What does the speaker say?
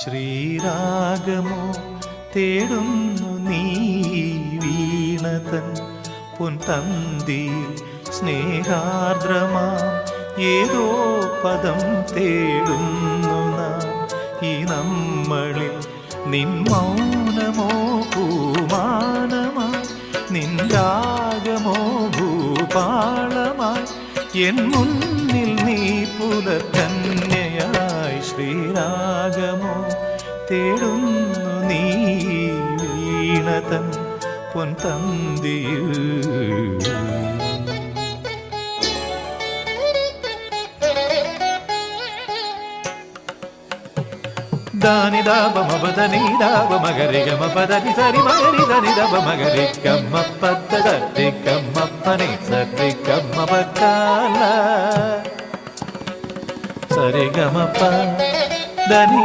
ശ്രീരാഗമോ തേടുന്നു നീ വീണതൻ പൊൻതന്തിയിൽ സ്നേഹാർദ്രമാം ഏതോ പദം തേടുന്നു നാം ഈ നമ്മളിൽ. നിൻ മൗനമോ പൂമാനമായി, നിൻ രാഗമോ ഭൂപാളമായി, എൻ മുന്നിൽ നീ പുലകന്യയായി. ശ്രീരാഗമോ തേടുന്നു നീ വീണതൻ പൊൻതന്തിയിൽ. ದಾನಿ ದಾಬ ಮಬದನಿ ದಾಬ ಮಗರಿ ಗಮ ಪದನಿ ಸರಿ ಮಗರಿ ಧನಿ ದಬ ಮಗರಿ ಗಮ್ಮ ಪದ್ದ ದಿ ಗಮ್ಮಪ್ಪನಿ ಸರಿ ಗಮ್ಮ ಬಕ್ಕಾಲ ಸರಿ ಗಮಪ್ಪ ಧನಿ